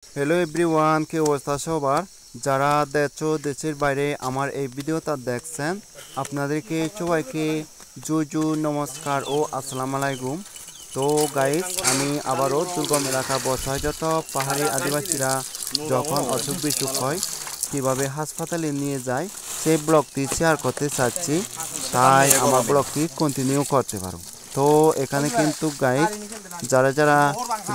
Hello everyone, কি অবস্থা সবার? যারা দেশ ও দেশের বাইরে আমার এই ভিডিওটা দেখছেন, আপনাদেরকে সবাইকে জুজু নমস্কার ও আসসালামু আলাইকুম। তো গাইস, আমি আবারও দুর্গম এলাকা বসবাসরত পাহাড়ি আদিবাসীরা যখন অসুখ বিসুখ হয় কীভাবে হাসপাতালে নিয়ে যায় সেই ব্লগটি শেয়ার করতে চাচ্ছি, তাই আমার ব্লগটি কন্টিনিউ করতে পারো। তো এখানে কিন্তু গাইস যারা যারা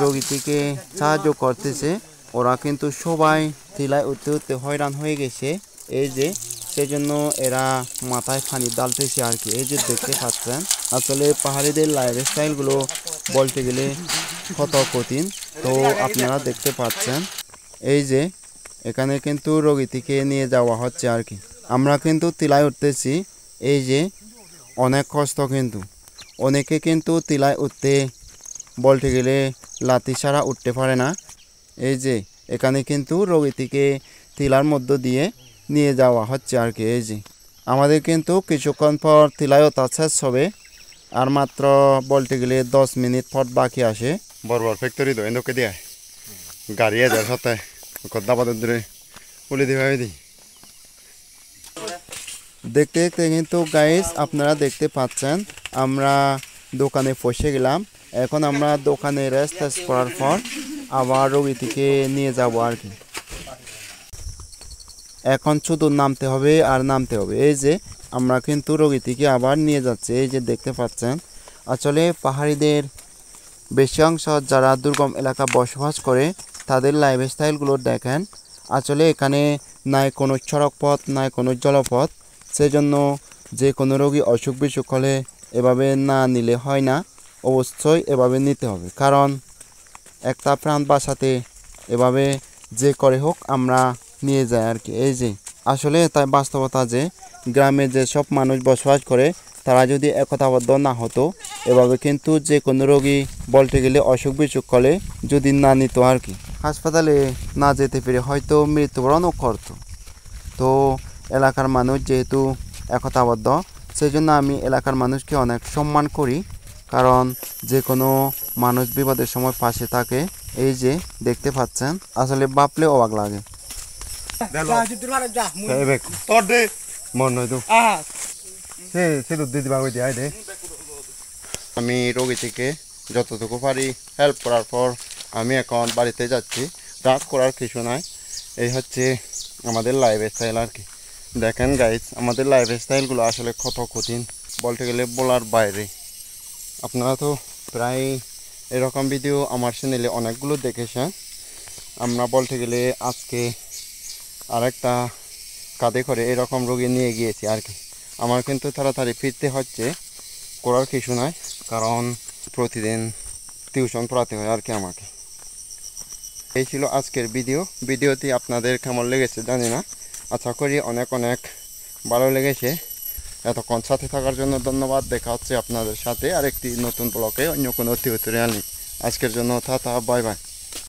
রোগীটিকে সাহায্য করতেছে ওরা কিন্তু সবাই টিলায় উঠতে উঠতে হয়রান হয়ে গেছে। এই যে সেজন্য এরা মাথায় পানি ডালতেছে আর কি। এই যে দেখতে পাচ্ছেন, আসলে পাহাড়িদের লাইফস্টাইলগুলো বলতে গেলে কত কঠিন। তো আপনারা দেখতে পাচ্ছেন এই যে এখানে কিন্তু রোগীটিকে নিয়ে যাওয়া হচ্ছে আর কি। আমরা কিন্তু টিলায় উঠতেছি, এই যে অনেক কষ্ট, কিন্তু অনেকে কিন্তু টিলায় উঠতে বলতে গেলে লাঠি ছাড়া উঠতে পারে না। এই যে এখানে কিন্তু রোগীটিকে টিলার মধ্য দিয়ে নিয়ে যাওয়া হচ্ছে আর কি। এই যে আমাদের কিন্তু কিছুক্ষণ পর টিলায় ওঠা শেষ হবে, আর মাত্র বলতে গেলে 10 মিনিট পর বাকি আসে। বরবর ফ্যাক্টরি তো এনকে দিয়া গাড়ি যার সাথে দাবাদের ধরে উলি দিবে দি দেখতে দেখতে কিন্তু গাইস আপনারা দেখতে পাচ্ছেন আমরা দোকানে পৌঁছে গেলাম। এখন আমরা দোকানে রেস্ট করার পর আবার রোগীটিকে নিয়ে যাব আর কি। এখন শুধু নামতে হবে আর নামতে হবে। এই যে আমরা কিন্তু রোগীটিকে আবার নিয়ে যাচ্ছি, এই যে দেখতে পাচ্ছেন। আসলে পাহাড়িদের বেশি অংশ যারা দুর্গম এলাকা বসবাস করে তাদের লাইফস্টাইলগুলো দেখেন। আসলে এখানে নাই কোনো সড়ক পথ, নাই কোনো জলপথ, সেজন্য যে কোনো রোগী অসুখ বিসুখ হলে এভাবে না নিলে হয় না, অবশ্যই এভাবে নিতে হবে, কারণ একটা প্রাণ বাঁচাতে এভাবে যে করে হোক আমরা নিয়ে যাই আর কি। এই যে আসলে তাই বাস্তবতা যে গ্রামে যেসব মানুষ বসবাস করে তারা যদি একতাবদ্ধ না হতো এভাবে কিন্তু যে কোনো রোগী বলতে গেলে অসুখ বিসুখ হলে যদি না নিত আর কি, হাসপাতালে না যেতে পেরে হয়তো মৃত্যুবরণও করতো। তো এলাকার মানুষ যেহেতু একতাবদ্ধ, সেই জন্য আমি এলাকার মানুষকে অনেক সম্মান করি, কারণ যে কোনো মানুষ বিপদের সময় পাশে থাকে। এই যে দেখতে পাচ্ছেন, আসলে ভাবলে অবাক লাগে। আমি রোগীটিকে যতটুকু পারি হেল্প করার পর আমি এখন বাড়িতে যাচ্ছি। রাগ করার কিছু নাই, এই হচ্ছে আমাদের লাইফস্টাইল আর কি। দেখেন গাইজ, আমাদের লাইফস্টাইলগুলো আসলে কত কঠিন বলতে গেলে বলার বাইরে। আপনারা তো প্রায় এরকম ভিডিও আমার চ্যানেলে অনেকগুলো দেখেছেন। আমরা বলতে গেলে আজকে আরেকটা কাঁধে করে এরকম রোগী নিয়ে গিয়েছি আর কি। আমার কিন্তু তাড়াতাড়ি ফিরতে হচ্ছে, করার কিছু নাই, কারণ প্রতিদিন টিউশন পড়াতে হয় আর কি আমাকে। এই ছিল আজকের ভিডিওটি আপনাদের কেমন লেগেছে জানি না, আশা করি অনেক অনেক ভালো লেগেছে। এতক্ষণ সাথে থাকার জন্য ধন্যবাদ। দেখা হচ্ছে আপনাদের সাথে আরেকটি নতুন ব্লগে অন্য কোনো টিউটোরিয়াল নিয়ে। আজকের জন্য টাটা, বাই বাই।